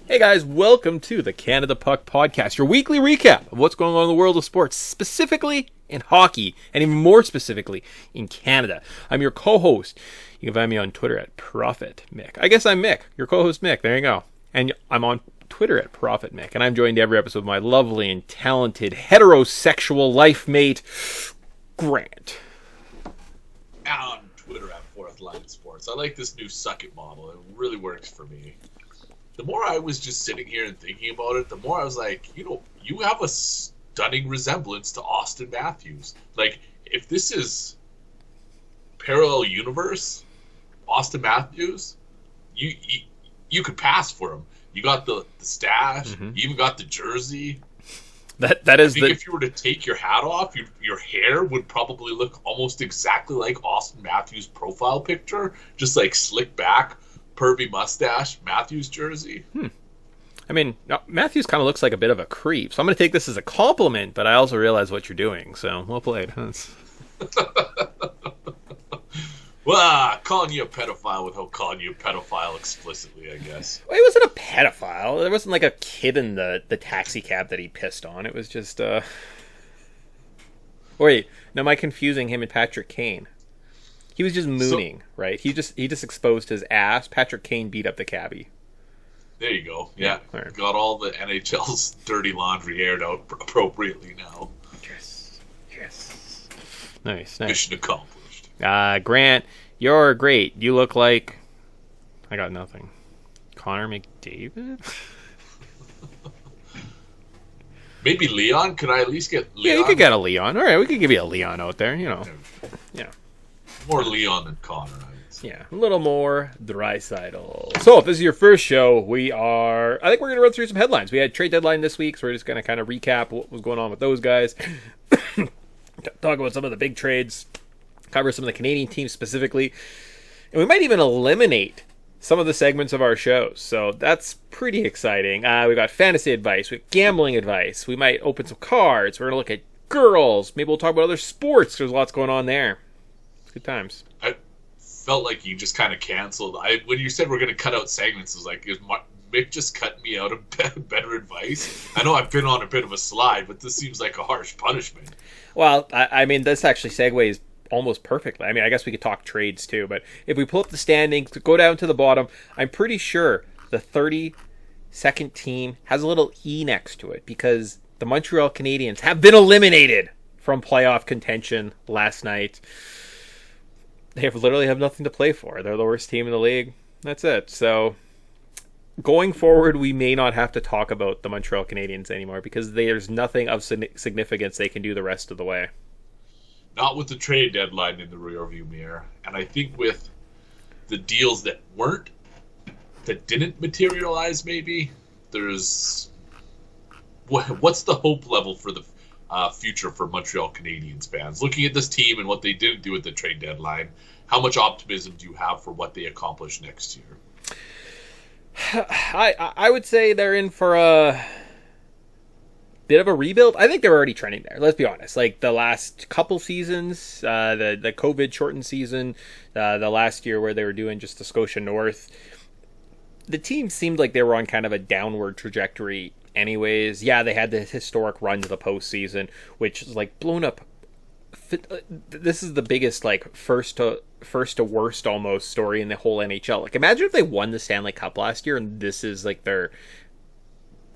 Hey guys, welcome to the Canada Puck Podcast, your weekly recap of what's going on in the world of sports, specifically in hockey, and even more specifically in Canada. I'm your co-host. You can find me on Twitter at ProfitMick. I guess I'm Mick, your co-host Mick. There you go. And I'm on Twitter at ProfitMick, and I'm joined every episode by my lovely and talented heterosexual life mate, Grant. On Twitter at Fourth Line Sports. I like this new suck it model. It really works for me. The more I was just sitting here and thinking about it, the more I was like, you have a stunning resemblance to Austin Matthews. Like, if this is parallel universe, Austin Matthews, you could pass for him. You got the stash, you even got the jersey. That is I think if you were to take your hat off, your hair would probably look almost exactly like Austin Matthews' profile picture, just like slick back, pervy mustache, Matthews jersey. I mean, Matthews kind of looks like a bit of a creep, so I'm going to take this as a compliment, but I also realize what you're doing, so well played. Well, calling you a pedophile without calling you a pedophile explicitly, I guess. Well, he wasn't a pedophile. There wasn't like a kid in the taxi cab that he pissed on. It was just, Wait, now am I confusing him and Patrick Kane? He was just mooning, right? He just exposed his ass. Patrick Kane beat up the cabbie. There you go. Yeah. Right. Got all the NHL's dirty laundry aired out appropriately now. Yes. Nice. Mission accomplished. Grant, you're great. You look like... I got nothing. Connor McDavid? Maybe Leon? Could I at least get Leon? Yeah, you could get a Leon. All right, we could give you a Leon out there, you know. Yeah. More Leon than Connor, I would say. Yeah, a little more Draisaitl. So, if this is your first show, I think we're going to run through some headlines. We had trade deadline this week, so we're just going to kind of recap what was going on with those guys. Talk about some of the big trades. Cover some of the Canadian teams specifically. And we might even eliminate some of the segments of our shows. So that's pretty exciting. We got fantasy advice. We have gambling advice. We might open some cards. We're going to look at girls. Maybe we'll talk about other sports. There's lots going on there. Good times. I felt like you just kind of canceled. When you said we're going to cut out segments, it was like, is Mick just cutting me out of better advice? I know I've been on a bit of a slide, but this seems like a harsh punishment. Well, I mean, this actually segues almost perfectly. I mean, I guess we could talk trades too, but if we pull up the standings, go down to the bottom, I'm pretty sure the 32nd team has a little E next to it because the Montreal Canadiens have been eliminated from playoff contention last night. They literally have nothing to play for. They're the worst team in the league. That's it. So going forward, we may not have to talk about the Montreal Canadiens anymore because there's nothing of significance they can do the rest of the way. Not with the trade deadline in the rearview mirror. And I think with the deals that didn't materialize, maybe, there's... What's the hope level for the future for Montreal Canadiens fans? Looking at this team and what they didn't do at the trade deadline, how much optimism do you have for what they accomplish next year? I would say they're in for a bit of a rebuild. I think they're already trending there. Let's be honest. Like the last couple seasons, the COVID shortened season, the last year where they were doing just the Scotia North, the team seemed like they were on kind of a downward trajectory anyways. Yeah, they had the historic run to the postseason, which is like blown up. This is the biggest like first to worst almost story in the whole NHL. Like imagine if they won the Stanley Cup last year and this is like their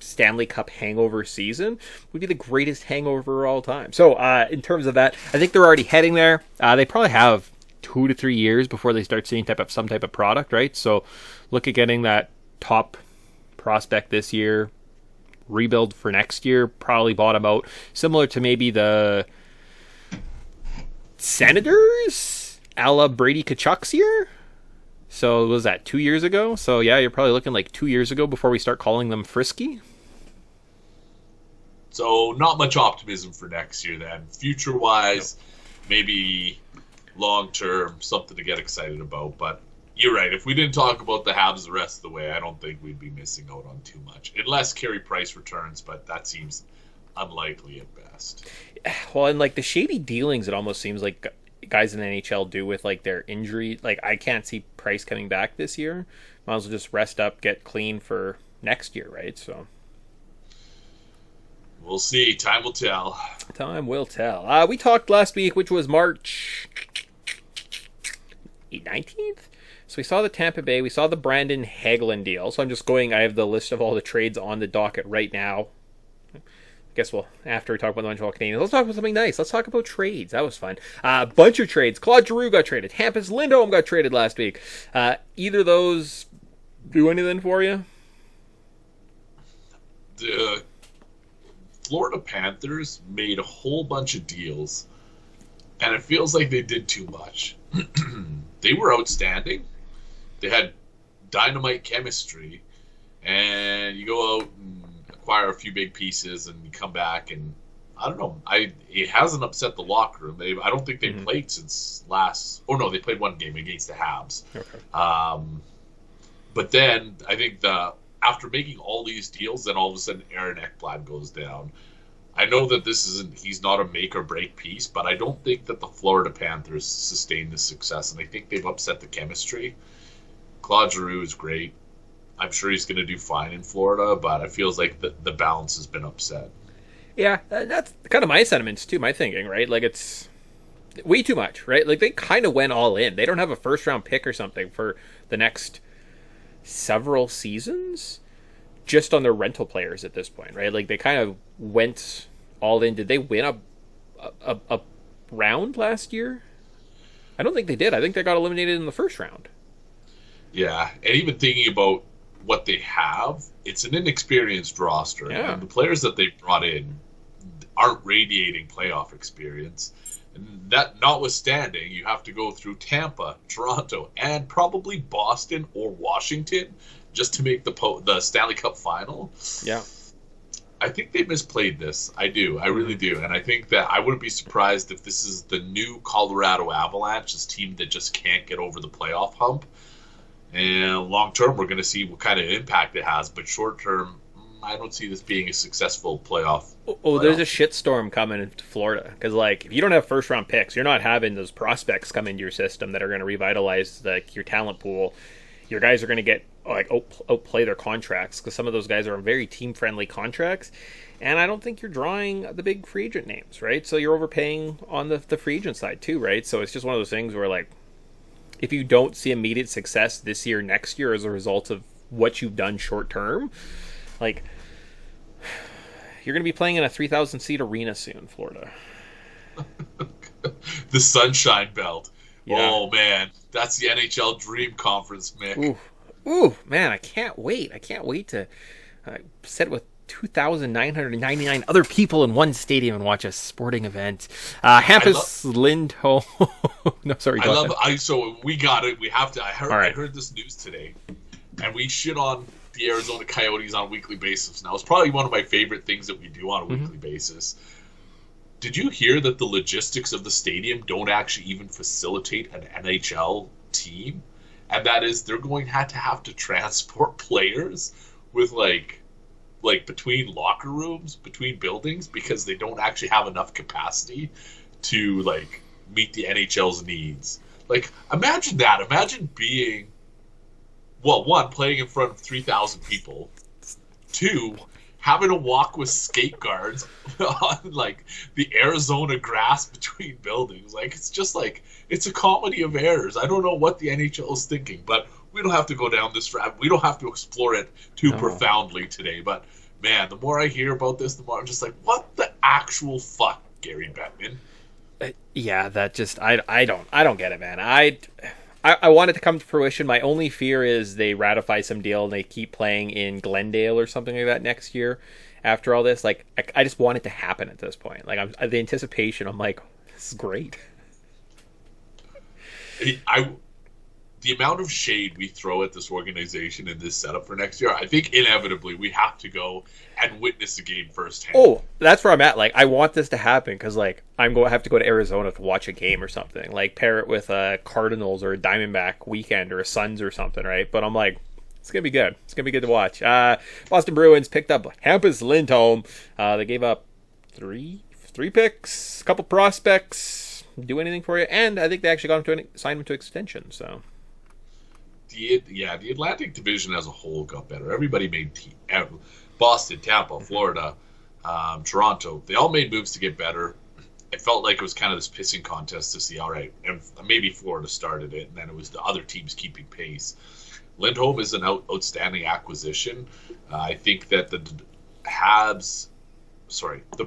Stanley Cup hangover season. Would be the greatest hangover of all time. So in terms of that, I think they're already heading there. They probably have 2 to 3 years before they start seeing some type of product, right? So look at getting that top prospect this year, rebuild for next year, probably bottom out, similar to maybe the Senators a la Brady Tkachuk's year. So was that 2 years ago? So yeah, you're probably looking like 2 years ago before we start calling them frisky. So not much optimism for next year then. Future-wise, maybe long-term, something to get excited about. But you're right. If we didn't talk about the Habs the rest of the way, I don't think we'd be missing out on too much. Unless Carey Price returns, but that seems unlikely at best. Well, and like the shady dealings, it almost seems like guys in the NHL do with like their injury. Like I can't see Price coming back this year. Might as well just rest up, get clean for next year, right? So we'll see. Time will tell. Time will tell. We talked last week, which was March 19th. So we saw the Tampa Bay, we saw the Brandon Hagelin deal. So I'm just going, I have the list of all the trades on the docket right now. I guess after we talk about the Montreal Canadiens, let's talk about something nice. Let's talk about trades. That was fun. A bunch of trades. Claude Giroux got traded. Hampus Lindholm got traded last week. Either of those do anything for you? The Florida Panthers made a whole bunch of deals, and it feels like they did too much. They were outstanding. They had dynamite chemistry, and you go out and acquire a few big pieces, and you come back, and I don't know. It hasn't upset the locker room. I don't think they played since last. Oh no, they played one game against the Habs. Okay. But then I think after making all these deals, then all of a sudden Aaron Ekblad goes down. I know that he's not a make or break piece, but I don't think that the Florida Panthers sustained the success, and I think they've upset the chemistry. Claude Giroux is great. I'm sure he's going to do fine in Florida, but it feels like the balance has been upset. Yeah, that's kind of my sentiments too, my thinking, right? Like, it's way too much, right? Like, they kind of went all in. They don't have a first-round pick or something for the next several seasons just on their rental players at this point, right? Like, they kind of went all in. Did they win a round last year? I don't think they did. I think they got eliminated in the first round. Yeah, and even thinking about what they have, it's an inexperienced roster. Yeah. And the players that they brought in aren't radiating playoff experience. And that notwithstanding, you have to go through Tampa, Toronto, and probably Boston or Washington just to make the Stanley Cup final. Yeah. I think they misplayed this. I do. I really do. And I think that I wouldn't be surprised if this is the new Colorado Avalanche, this team that just can't get over the playoff hump. And long term, we're going to see what kind of impact it has. But short term, I don't see this being a successful playoff. There's a shitstorm coming into Florida. Because, like, if you don't have first-round picks, you're not having those prospects come into your system that are going to revitalize your talent pool. Your guys are going to get, outplay their contracts because some of those guys are on very team-friendly contracts. And I don't think you're drawing the big free agent names, right? So you're overpaying on the free agent side, too, right? So it's just one of those things where, like, if you don't see immediate success this year, next year as a result of what you've done short term, like, you're going to be playing in a 3,000-seat arena soon, Florida. The Sunshine Belt. Yeah. Oh, man. That's the NHL Dream Conference, Mick. Ooh, man, I can't wait. I can't wait to sit with 2,999 other people in one stadium and watch a sporting event. Hampus Lindholm. No, sorry. So we got it. We have to. I heard this news today, and we shit on the Arizona Coyotes on a weekly basis. Now, it's probably one of my favorite things that we do on a weekly basis. Did you hear that the logistics of the stadium don't actually even facilitate an NHL team? And that is, they're going to have to transport players with like between locker rooms, between buildings, because they don't actually have enough capacity to like meet the NHL's needs. Like, imagine that. Imagine being, well, one, playing in front of 3,000 people. Two, having to walk with skate guards on like the Arizona grass between buildings. Like, it's just like, it's a comedy of errors. I don't know what the NHL is thinking, but we don't have to go down this route. We don't have to explore it too profoundly today. But man, the more I hear about this, the more I'm just like, what the actual fuck, Gary Bettman? Yeah, that just I don't get it, man. I want it to come to fruition. My only fear is they ratify some deal and they keep playing in Glendale or something like that next year. After all this, like, I just want it to happen at this point. Like, the anticipation, I'm like, this is great. The amount of shade we throw at this organization and this setup for next year, I think inevitably we have to go and witness the game firsthand. Oh, that's where I'm at. Like, I want this to happen because, like, I'm going to have to go to Arizona to watch a game or something. Like, pair it with a Cardinals or a Diamondback weekend or a Suns or something, right? But I'm like, it's going to be good. It's going to be good to watch. Boston Bruins picked up Hampus Lindholm. They gave up three picks, a couple prospects. Do anything for you? And I think they actually got him signed him to extension, so... The Atlantic Division as a whole got better. Everybody made Boston, Tampa, Florida, Toronto. They all made moves to get better. It felt like it was kind of this pissing contest to see, all right, and maybe Florida started it, and then it was the other teams keeping pace. Lindholm is an outstanding acquisition. I think that the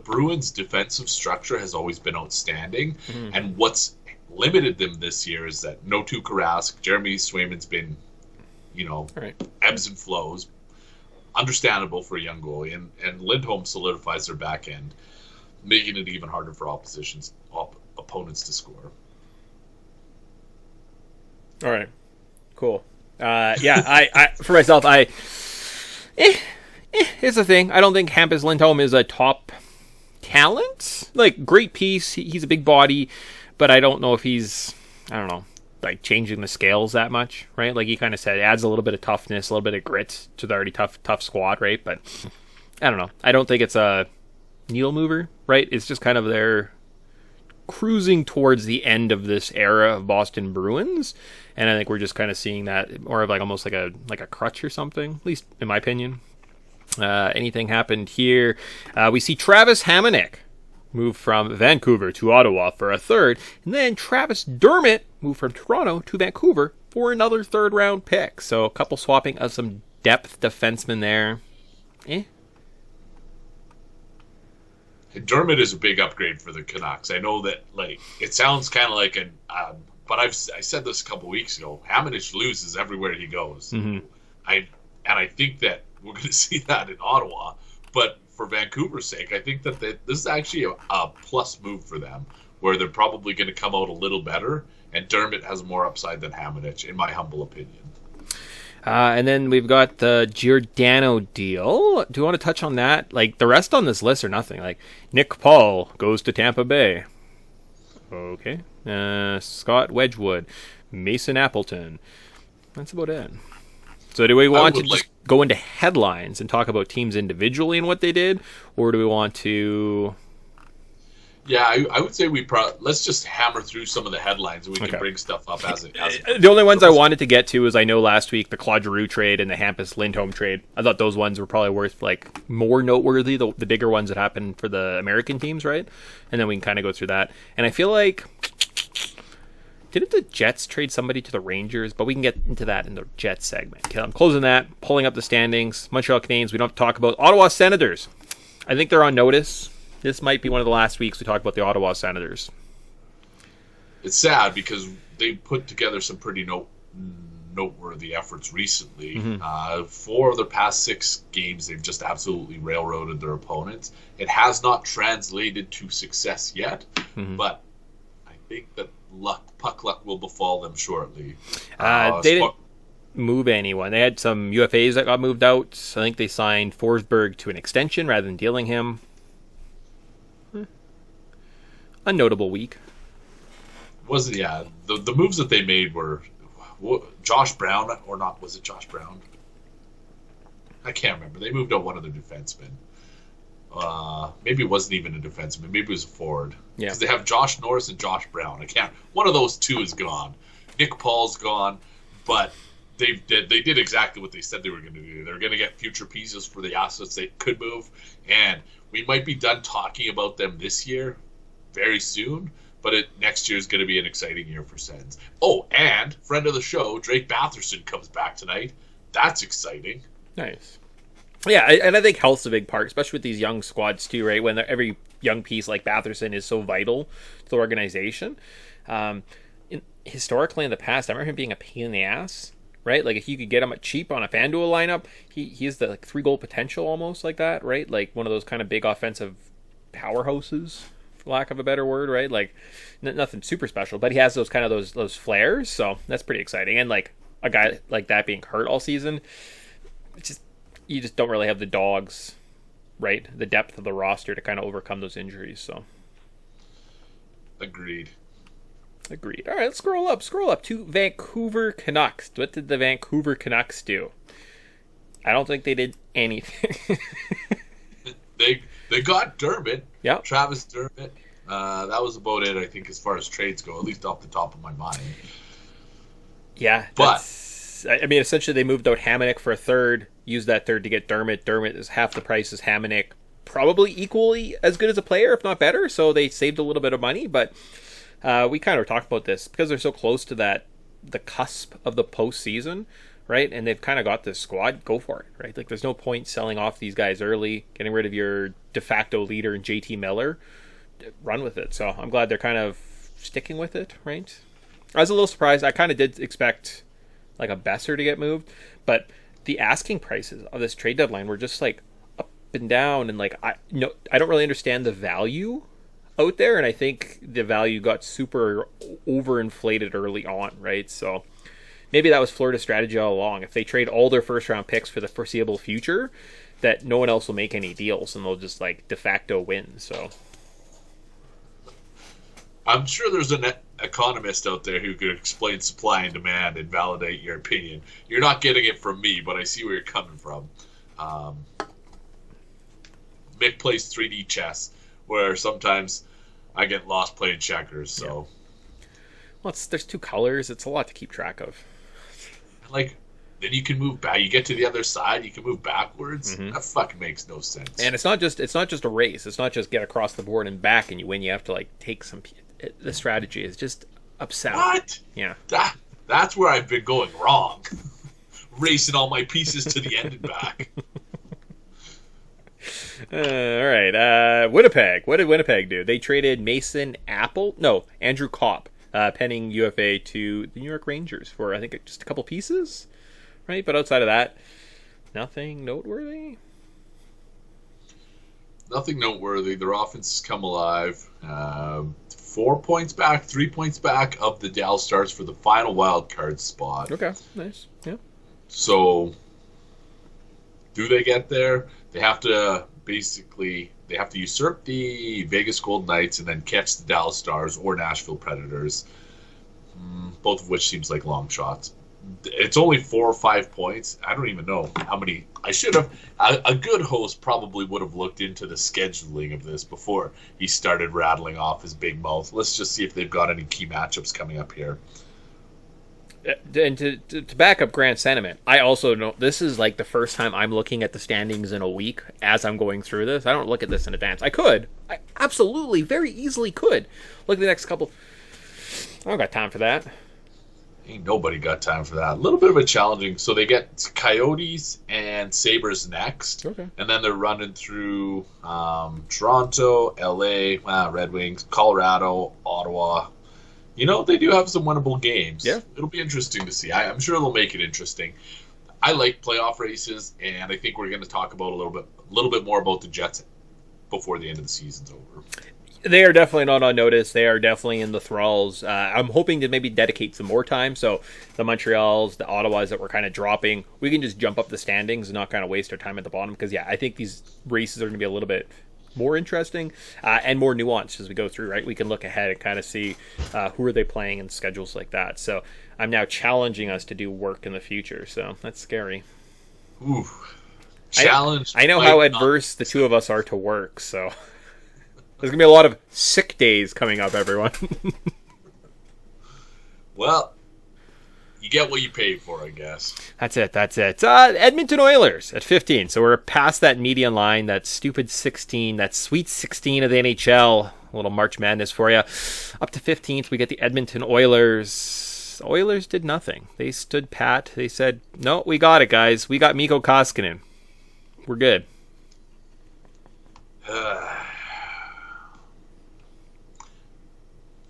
Bruins' defensive structure has always been outstanding, and what's limited them this year is that no Tuukka Rask, Jeremy Swayman's been, ebbs and flows. Understandable for a young goalie, and Lindholm solidifies their back end, making it even harder for opponents to score. All right, cool. I for myself, here's the thing. I don't think Hampus Lindholm is a top talent. Like, great piece. He's a big body, but I don't know if he's, like changing the scales that much, right? Like you kind of said, it adds a little bit of toughness, a little bit of grit to the already tough squad, right? But I don't know. I don't think it's a needle mover, right? It's just kind of they're cruising towards the end of this era of Boston Bruins, and I think we're just kind of seeing that more of like almost like a crutch or something, at least in my opinion. Anything happened here? We see Travis Hamonic move from Vancouver to Ottawa for a third, and then Travis Dermott moved from Toronto to Vancouver for another third-round pick. So a couple swapping of some depth defensemen there. Dermott is a big upgrade for the Canucks. I know that, like, it sounds kind of like but I said this a couple weeks ago. Hamonic loses everywhere he goes. I think that we're going to see that in Ottawa. But for Vancouver's sake, I think that this is actually a plus move for them, where they're probably going to come out a little better, and Dermott has more upside than Hamonic, in my humble opinion. And then we've got the Giordano deal. Do you want to touch on that? Like, the rest on this list are nothing. Like, Nick Paul goes to Tampa Bay. Okay. Scott Wedgwood. Mason Appleton. That's about it. So do we want to just go into headlines and talk about teams individually and what they did? Or do we want to... Yeah, I would say let's just hammer through some of the headlines and we can bring stuff up as it The only ones I wanted to get to was I know last week the Claude Giroux trade and the Hampus Lindholm trade. I thought those ones were probably worth like more noteworthy, the bigger ones that happened for the American teams, right? And then we can kind of go through that. And I feel like didn't the Jets trade somebody to the Rangers? But we can get into that in the Jets segment. Okay, I'm closing that, pulling up the standings. Montreal Canadiens, we don't have to talk about. Ottawa Senators. I think they're on notice. This might be one of the last weeks we talk about the Ottawa Senators. It's sad because they put together some pretty noteworthy efforts recently. 4 of their past 6 games, they've just absolutely railroaded their opponents. It has not translated to success yet, but I think that puck luck will befall them shortly. They didn't move anyone. They had some UFAs that got moved out. I think they signed Forsberg to an extension rather than dealing him. A notable week. The moves that they made were Josh Brown, or not, was it Josh Brown? I can't remember. They moved out one of their defensemen. Maybe it wasn't even a defenseman. Maybe it was a forward. Yeah. Because they have Josh Norris and Josh Brown. One of those two is gone. Nick Paul's gone, but they did exactly what they said they were going to do. They're going to get future pieces for the assets they could move, and we might be done talking about them this year very soon, but next year is going to be an exciting year for Sens. Oh, and friend of the show, Drake Batherson comes back tonight. That's exciting. Nice. Yeah, and I think health's a big part, especially with these young squads too, right? When every young piece like Batherson is so vital to the organization. Historically, in the past, I remember him being a pain in the ass, right? Like, if you could get him cheap on a FanDuel lineup, he has the 3-goal potential almost like that, right? Like one of those kind of big offensive powerhouses, for lack of a better word, right? Like nothing super special, but he has those kind of those flares, so that's pretty exciting. And like a guy like that being hurt all season, you just don't really have the dogs, right? The depth of the roster to kind of overcome those injuries. So, agreed. All right, let's scroll up to Vancouver Canucks. What did the Vancouver Canucks do? I don't think they did anything. They got Dermott. Yeah, Travis Dermott. That was about it, I think, as far as trades go, at least off the top of my mind. Yeah, but I mean, essentially they moved out Hamonic for a third, used that third to get Dermott. Dermott is half the price as Hamonic, probably equally as good as a player, if not better. So they saved a little bit of money, but we kind of talked about this because they're so close to the cusp of the postseason, right? And they've kind of got this squad. Go for it, right? Like, there's no point selling off these guys early, getting rid of your de facto leader in JT Miller. Run with it. So I'm glad they're kind of sticking with it, right? I was a little surprised. I kind of did expect like a Besser to get moved, but the asking prices of this trade deadline were just like up and down, and like I don't really understand the value out there, and I think the value got super overinflated early on, right? So maybe that was Florida's strategy all along. If they trade all their first round picks for the foreseeable future, that no one else will make any deals, and they'll just like de facto win. So I'm sure there's an economist out there who could explain supply and demand and validate your opinion. You're not getting it from me, but I see where you're coming from. Mick plays 3D chess, where sometimes I get lost playing checkers. So, well, there's two colors. It's a lot to keep track of. Like, then you can move back. You get to the other side. You can move backwards. That fucking makes no sense. And it's not just a race. It's not just get across the board and back and you win. You have to like take some. The strategy is just upsetting. What? Yeah. That's where I've been going wrong. Racing all my pieces to the end and back. All right. Winnipeg. What did Winnipeg do? They traded Andrew Kopp, penning UFA to the New York Rangers for, I think, just a couple pieces, right? But outside of that, nothing noteworthy. Nothing noteworthy. Their offense has come alive. 4 points back, 3 points back of the Dallas Stars for the final wild card spot. Okay, nice. Yeah. So, do they get there? They have to usurp the Vegas Golden Knights and then catch the Dallas Stars or Nashville Predators, both of which seems like long shots. It's only 4 or 5 points. I don't even know how many. I should have. A good host probably would have looked into the scheduling of this before he started rattling off his big mouth. Let's just see if they've got any key matchups coming up here. And to back up Grant's sentiment, I also know this is like the first time I'm looking at the standings in a week as I'm going through this. I don't look at this in advance. I absolutely, very easily could. Look at the next couple. I don't got time for that. Ain't nobody got time for that. A little bit of a challenging. So they get Coyotes and Sabres next. Okay. And then they're running through Toronto, LA, Red Wings, Colorado, Ottawa. You know, they do have some winnable games. Yeah. It'll be interesting to see. I'm sure they'll make it interesting. I like playoff races, and I think we're going to talk about a little bit more about the Jets before the end of the season's over. They are definitely not on notice. They are definitely in the thralls. I'm hoping to maybe dedicate some more time. So the Montreals, the Ottawas that were kind of dropping, we can just jump up the standings and not kind of waste our time at the bottom. Because, yeah, I think these races are going to be a little bit more interesting and more nuanced as we go through, right? We can look ahead and kind of see who are they playing and schedules like that. So I'm now challenging us to do work in the future. So that's scary. Ooh. Challenge. I know how adverse the two of us are to work, so... There's going to be a lot of sick days coming up, everyone. Well, you get what you paid for, I guess. That's it. Edmonton Oilers at 15. So we're past that median line, that stupid 16, that sweet 16 of the NHL. A little March Madness for you. Up to 15th, we get the Edmonton Oilers. Oilers did nothing. They stood pat. They said, no, we got it, guys. We got Mikko Koskinen. We're good.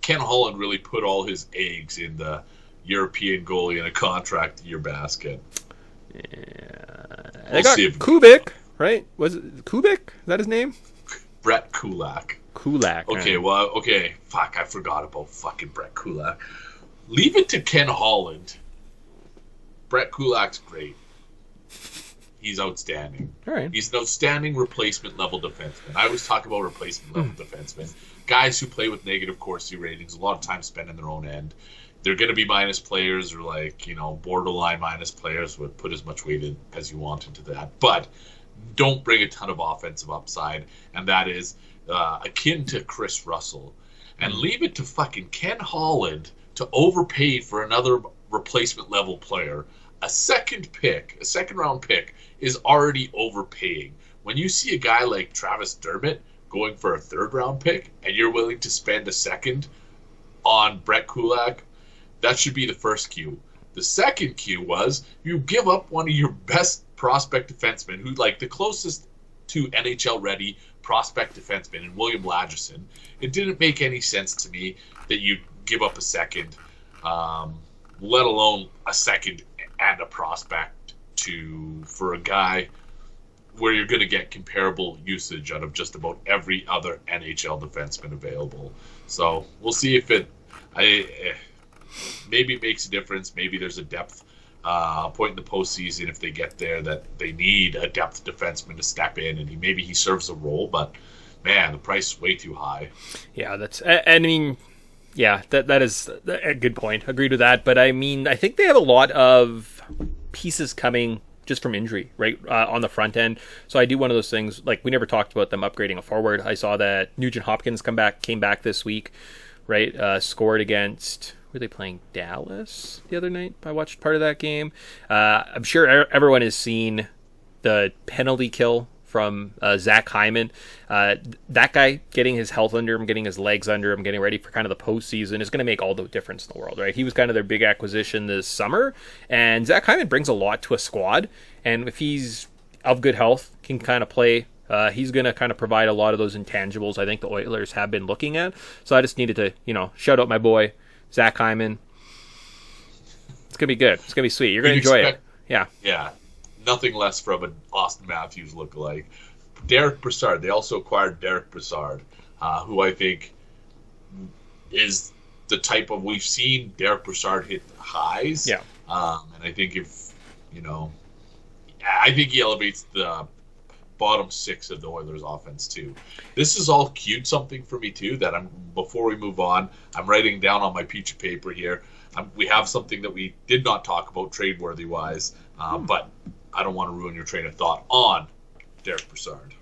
Ken Holland really put all his eggs in the European goalie in a contract year basket. Yeah. They got Kubik, right? Was it Kubik? Is that his name? Brett Kulak. Okay, right. Fuck, I forgot about fucking Brett Kulak. Leave it to Ken Holland. Brett Kulak's great. He's outstanding. All right. He's an outstanding replacement level defenseman. I always talk about replacement level defensemen. Guys who play with negative Corsi ratings, a lot of time spent in their own end. They're going to be minus players or borderline minus players would put as much weight in as you want into that. But don't bring a ton of offensive upside. And that is akin to Chris Russell. And leave it to fucking Ken Holland to overpay for another replacement level player. a second round pick is already overpaying. When you see a guy like Travis Dermott going for a third round pick and you're willing to spend a second on Brett Kulak, that should be the first cue. The second cue was you give up one of your best prospect defensemen, who like the closest to NHL ready prospect defenseman in William Lagesson. It didn't make any sense to me that you give up a second, let alone a second and a prospect for a guy where you're going to get comparable usage out of just about every other NHL defenseman available. So we'll see if maybe it makes a difference. Maybe there's a depth point in the postseason if they get there that they need a depth defenseman to step in, and maybe he serves a role. But man, the price is way too high. Yeah, that is a good point. Agreed with that. But I mean, I think they have a lot of pieces coming just from injury, right, on the front end. So I do one of those things, like we never talked about them upgrading a forward. I saw that Nugent Hopkins came back this week, right? Scored against, were they playing Dallas the other night? I watched part of that game. I'm sure everyone has seen the penalty kill from Zach Hyman. That guy getting his health under him, getting his legs under him, getting ready for kind of the postseason is going to make all the difference in the world, right? He was kind of their big acquisition this summer, and Zach Hyman brings a lot to a squad, and if he's of good health, can kind of play, he's going to kind of provide a lot of those intangibles I think the Oilers have been looking at. So I just needed to, shout out my boy, Zach Hyman. It's going to be good. It's going to be sweet. You're going to enjoy it. Yeah. Yeah. Nothing less from an Austin Matthews lookalike. Derek Brassard. They also acquired Derek Brassard, who I think is the type of, we've seen Derek Brassard hit highs. Yeah. And I think I think he elevates the bottom six of the Oilers offense too. This is all cute something for me too, that before we move on, I'm writing down on my piece of paper here. We have something that we did not talk about trade-worthy wise, but I don't want to ruin your train of thought on Derek Brassard.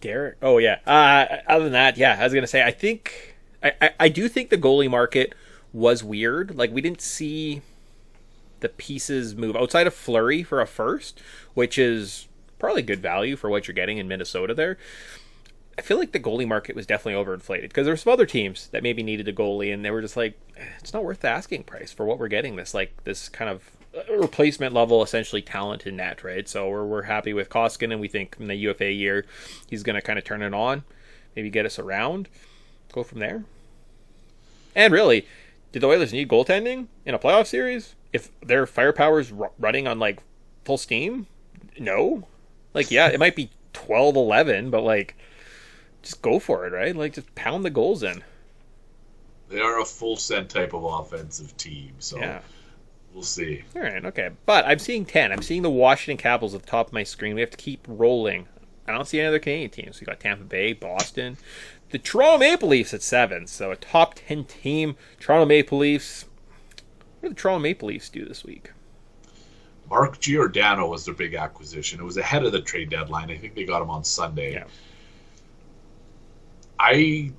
Derek. Oh, yeah. Other than that, yeah, I was going to say, I do think the goalie market was weird. Like, we didn't see the pieces move outside of Fleury for a first, which is probably good value for what you're getting in Minnesota there. I feel like the goalie market was definitely overinflated because there were some other teams that maybe needed a goalie, and they were just like, it's not worth the asking price for what we're getting. This kind of replacement level, essentially talent in net, right? So we're happy with Koskinen, and we think in the UFA year he's going to kind of turn it on, maybe get us around, go from there. And really, did the Oilers need goaltending in a playoff series if their firepower's running on like full steam? No. Like, yeah, it might be 12-11, but like, just go for it, right? Like, just pound the goals in. They are a full send type of offensive team, so yeah. We'll see. All right, okay. But I'm seeing 10. I'm seeing the Washington Capitals at the top of my screen. We have to keep rolling. I don't see any other Canadian teams. We got Tampa Bay, Boston, the Toronto Maple Leafs at 7. So a top 10 team. Toronto Maple Leafs. What did the Toronto Maple Leafs do this week? Mark Giordano was their big acquisition. It was ahead of the trade deadline. I think they got him on Sunday. Yeah. I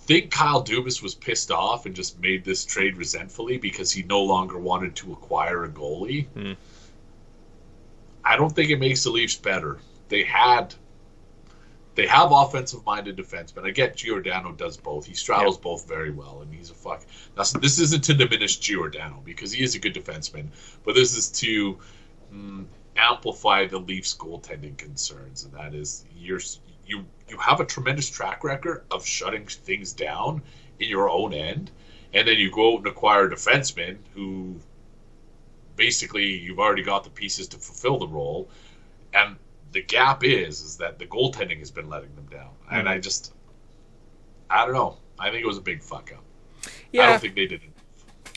think Kyle Dubas was pissed off and just made this trade resentfully because he no longer wanted to acquire a goalie. I don't think it makes the Leafs better. They have offensive-minded defensemen. I get Giordano does both. He straddles both very well, and he's a fuck. This isn't to diminish Giordano because he is a good defenseman, but this is to amplify the Leafs' goaltending concerns, and that is you have a tremendous track record of shutting things down in your own end, and then you go out and acquire a defenseman who basically you've already got the pieces to fulfill the role, and the gap is that the goaltending has been letting them down. And I don't know. I think it was a big fuck up. Yeah. I don't think they did it.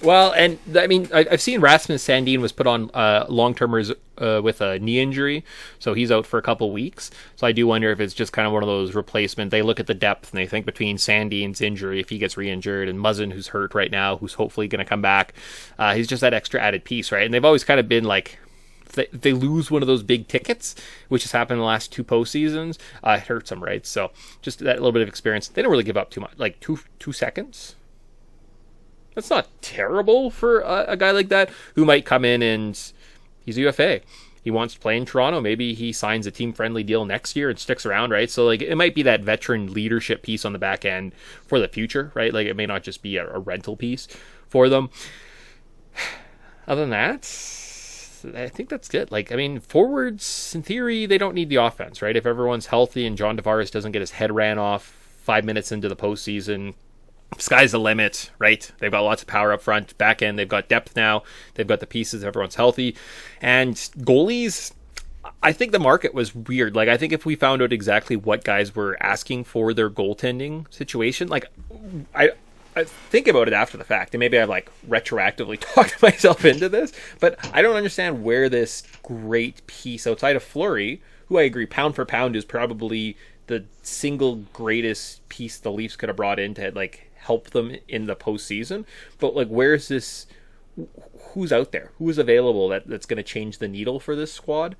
Well, and I mean, I've seen Rasmus Sandin was put on long-term with a knee injury, so he's out for a couple weeks. So I do wonder if it's just kind of one of those replacement. They look at the depth and they think between Sandin's injury, if he gets re-injured, and Muzzin, who's hurt right now, who's hopefully going to come back, he's just that extra added piece, right? And they've always kind of been like, if they lose one of those big tickets, which has happened in the last 2 postseasons, it hurts them, right? So just that little bit of experience. They don't really give up too much, like two seconds. That's not terrible for a guy like that who might come in and he's UFA. He wants to play in Toronto. Maybe he signs a team-friendly deal next year and sticks around, right? So, like, it might be that veteran leadership piece on the back end for the future, right? Like, it may not just be a rental piece for them. Other than that, I think that's good. Like, I mean, forwards, in theory, they don't need the offense, right? If everyone's healthy and John Tavares doesn't get his head ran off 5 minutes into the postseason, sky's the limit, right? They've got lots of power up front. Back end, they've got depth now. They've got the pieces. Everyone's healthy. And goalies, I think the market was weird. Like, I think if we found out exactly what guys were asking for their goaltending situation, like, I think about it after the fact, and maybe I've, like, retroactively talked myself into this, but I don't understand where this great piece outside of Fleury, who I agree, pound for pound, is probably the single greatest piece the Leafs could have brought in to, like, help them in the postseason. But, like, where's this? Who's out there? Who is available that's going to change the needle for this squad,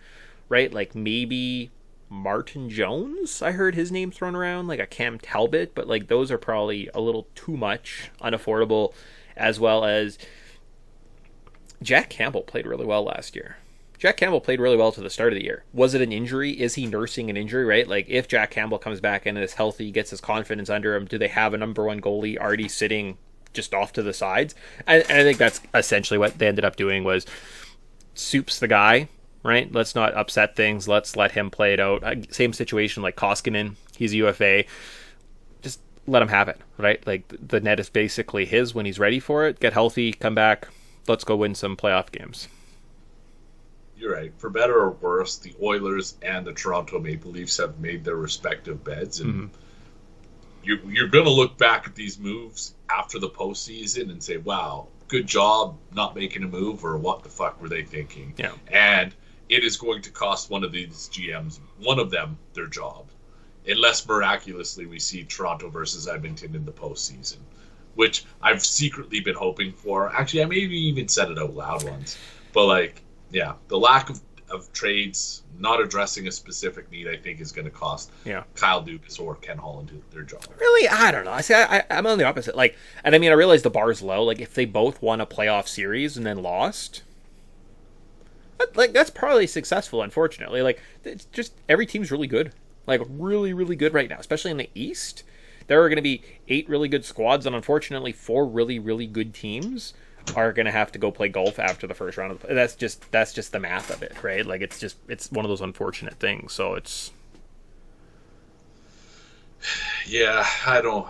right? Like, maybe Martin Jones. I heard his name thrown around, like a Cam Talbot, but, like, those are probably a little too much, unaffordable, as well as Jack Campbell played really well last year. Jack Campbell played really well to the start of the year. Was it an injury? Is he nursing an injury, right? Like, if Jack Campbell comes back in and is healthy, gets his confidence under him, do they have a number one goalie already sitting just off to the sides? And I think that's essentially what they ended up doing was Soup's the guy, right? Let's not upset things. Let's let him play it out. Same situation like Koskinen. He's a UFA. Just let him have it, right? Like, the net is basically his when he's ready for it. Get healthy, come back. Let's go win some playoff games. You're right. For better or worse, the Oilers and the Toronto Maple Leafs have made their respective beds, and you're going to look back at these moves after the postseason and say, "Wow, good job not making a move," or "What the fuck were they thinking?" Yeah. And it is going to cost one of these GMs, one of them, their job, unless miraculously we see Toronto versus Edmonton in the postseason, which I've secretly been hoping for. Actually, I maybe even said it out loud once, but like. Yeah, the lack of trades, not addressing a specific need, I think is going to cost Kyle Dubas or Ken Holland their job. Really? I don't know. I see. I'm on the opposite. Like, and I mean, I realize the bar's low. Like, if they both won a playoff series and then lost, like, that's probably successful. Unfortunately, like, it's just every team's really good. Like, really, really good right now, especially in the East. There are going to be 8 really good squads, and unfortunately, 4 really, really good teams are going to have to go play golf after the first round. That's just the math of it, right? Like, it's one of those unfortunate things. So it's... Yeah, I don't...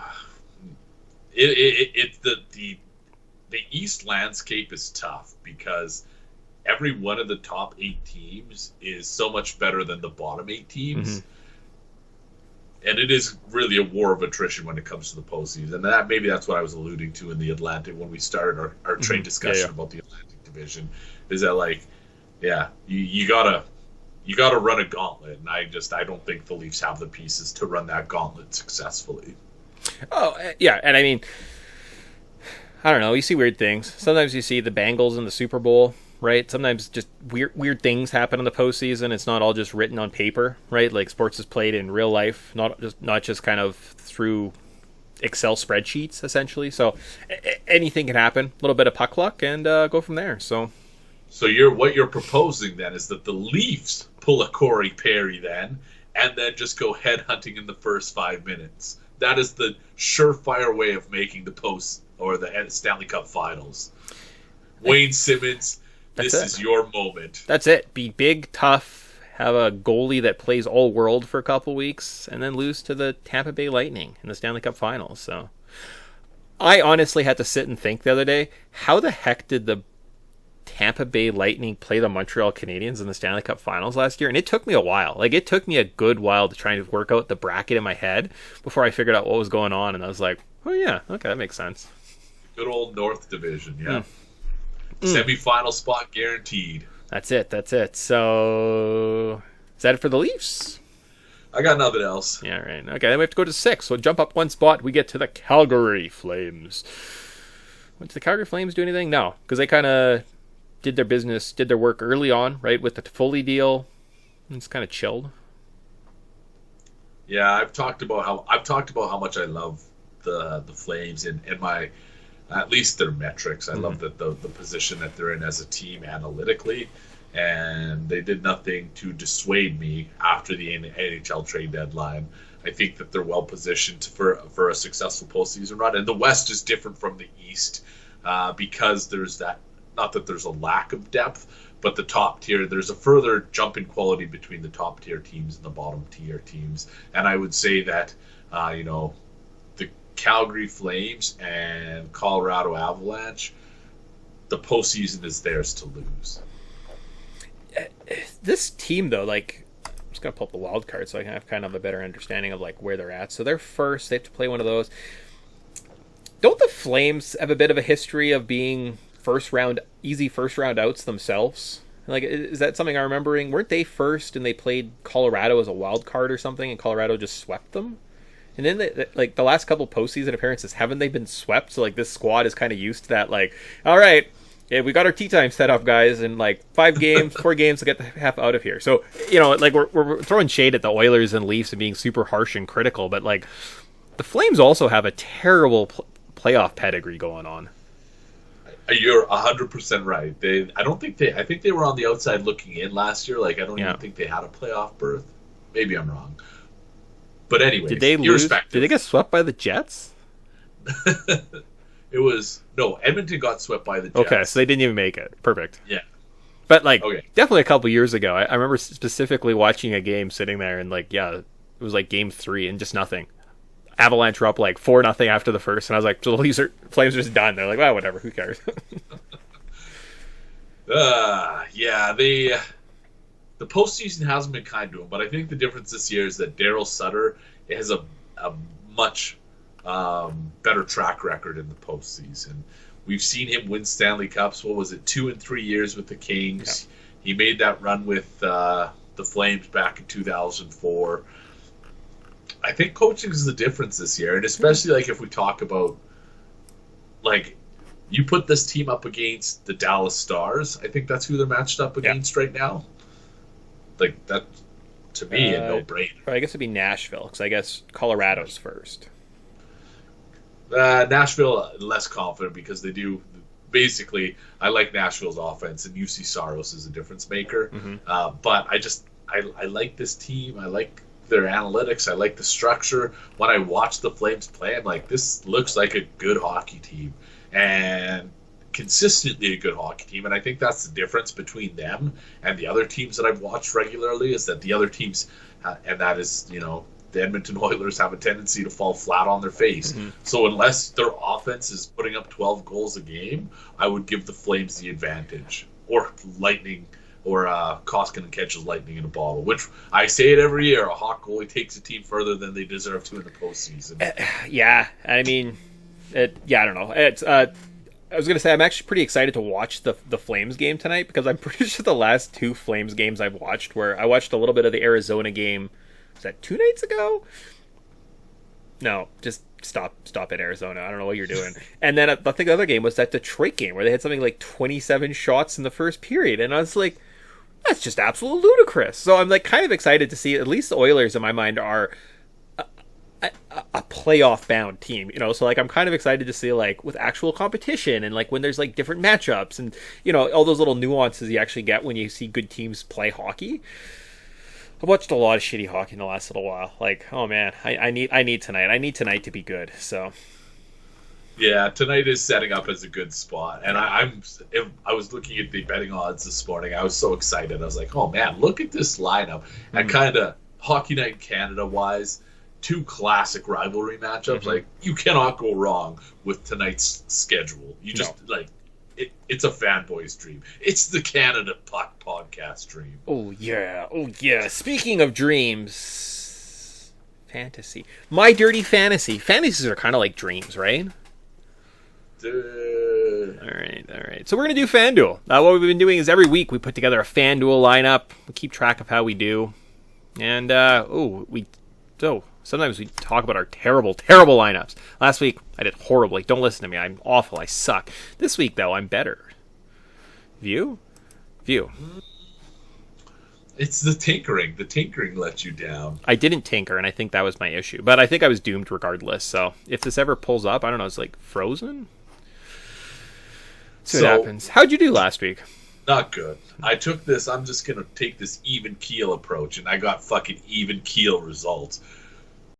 The East landscape is tough because every one of the top 8 teams is so much better than the bottom 8 teams. Mm-hmm. And it is really a war of attrition when it comes to the postseason. And that's what I was alluding to in the Atlantic when we started our trade discussion about the Atlantic Division. Is that, like, you gotta run a gauntlet, and I don't think the Leafs have the pieces to run that gauntlet successfully. Oh yeah, and I mean, I don't know. You see weird things. Sometimes you see the Bengals in the Super Bowl. Right? Sometimes just weird things happen in the postseason. It's not all just written on paper, right? Like, sports is played in real life, not just kind of through Excel spreadsheets, essentially. So anything can happen. A little bit of puck luck, and go from there. So what you're proposing then is that the Leafs pull a Corey Perry then, and then just go headhunting in the first 5 minutes. That is the surefire way of making the post or the Stanley Cup Finals. Wayne Simmons. This is your moment. That's it. Be big, tough, have a goalie that plays all world for a couple weeks, and then lose to the Tampa Bay Lightning in the Stanley Cup Finals. So, I honestly had to sit and think the other day, how the heck did the Tampa Bay Lightning play the Montreal Canadiens in the Stanley Cup Finals last year? And it took me a while. Like, it took me a good while to try and work out the bracket in my head before I figured out what was going on. And I was like, oh yeah, okay, that makes sense. Good old North Division, yeah. Semi-final spot guaranteed. That's it. So, is that it for the Leafs? I got nothing else. Yeah, right. Okay, then we have to go to 6. So jump up one spot. We get to the Calgary Flames. Did the Calgary Flames do anything? No, because they kind of did their business, did their work early on, right, with the Toffoli deal. It's kind of chilled. Yeah, I've talked about how much I love the Flames, and my at least their metrics. I love that the position that they're in as a team analytically, and they did nothing to dissuade me after the NHL trade deadline. I think that they're well positioned for a successful postseason run, and the West is different from the East because there's that. Not that there's a lack of depth, but the top tier, there's a further jump in quality between the top tier teams and the bottom tier teams, and I would say that the Calgary Flames and Colorado Avalanche, the postseason is theirs to lose. This team, though, like, I'm just going to pull up the wild card so I can have kind of a better understanding of, like, where they're at. So they're first. They have to play one of those. Don't the Flames have a bit of a history of being easy first round outs themselves? Like, is that something I'm remembering? Weren't they first and they played Colorado as a wild card or something, and Colorado just swept them? And then, the last couple postseason appearances, haven't they been swept? So, like, this squad is kind of used to that, like, all right, yeah, we got our tea time set up, guys, in, like, 4 games to get the half out of here. So, like, we're throwing shade at the Oilers and Leafs and being super harsh and critical, but, like, the Flames also have a terrible playoff pedigree going on. You're 100% right. I think they were on the outside looking in last year. Like, I don't even think they had a playoff berth. Maybe I'm wrong. But anyway, did they lose? Did they get swept by the Jets? Edmonton got swept by the Jets. Okay, so they didn't even make it. Perfect. Yeah. But, like, definitely a couple years ago, I remember specifically watching a game sitting there and, like, it was like game 3 and just nothing. Avalanche were up like 4-0 after the first, and I was like, so the Flames are just done. They're like, well, whatever, who cares? The postseason hasn't been kind to him, but I think the difference this year is that Daryl Sutter has a much better track record in the postseason. We've seen him win Stanley Cups. What was it, 2 and 3 years with the Kings? Yeah. He made that run with the Flames back in 2004. I think coaching is the difference this year, and especially like if we talk about, like, you put this team up against the Dallas Stars. I think that's who they're matched up against right now. Like, that, to me, a no-brainer. I guess it'd be Nashville, because I guess Colorado's first. Nashville, less confident because they do. Basically, I like Nashville's offense, and UC Saros is a difference maker. Mm-hmm. But I like this team. I like their analytics. I like the structure. When I watch the Flames play, I'm like, this looks like a good hockey team. And consistently a good hockey team, and I think that's the difference between them and the other teams that I've watched regularly, is that the other teams, and that is, the Edmonton Oilers have a tendency to fall flat on their face. Mm-hmm. So unless their offense is putting up 12 goals a game, I would give the Flames the advantage. Or Lightning, or Koskinen catches lightning in a bottle, which I say it every year, a hot goalie takes a team further than they deserve to in the postseason. I mean, I don't know. It's I was going to say, I'm actually pretty excited to watch the Flames game tonight, because I'm pretty sure the last 2 Flames games I've watched, where I watched a little bit of the Arizona game, was that 2 nights ago? No, just stop it, Arizona. I don't know what you're doing. And then I think the other game was that Detroit game, where they had something like 27 shots in the first period, and I was like, that's just absolutely ludicrous. So I'm like kind of excited to see, at least the Oilers in my mind are a playoff bound team, so like I'm kind of excited to see, like, with actual competition, and like when there's like different matchups, and all those little nuances you actually get when you see good teams play hockey. I've watched a lot of shitty hockey in the last little while. Like, oh man, I need tonight. I need tonight to be good. So yeah, tonight is setting up as a good spot, and I was looking at the betting odds this morning. I was so excited. I was like, oh man, look at this lineup. Mm-hmm. And kind of Hockey Night in Canada wise, 2 classic rivalry matchups. Mm-hmm. Like, you cannot go wrong with tonight's schedule. You just it's a fanboy's dream. It's the Canada Puck podcast dream. Oh yeah. Speaking of dreams, fantasy. My dirty fantasy. Fantasies are kind of like dreams, right? All right. So we're gonna do FanDuel. What we've been doing is every week we put together a FanDuel lineup. We keep track of how we do, and sometimes we talk about our terrible, terrible lineups. Last week, I did horribly. Don't listen to me. I'm awful. I suck. This week, though, I'm better. View. It's the tinkering. The tinkering let you down. I didn't tinker, and I think that was my issue. But I think I was doomed regardless. So if this ever pulls up, I don't know, it's like frozen? So it happens. How'd you do last week? Not good. I took this, I'm just going to take this even keel approach, and I got fucking even keel results.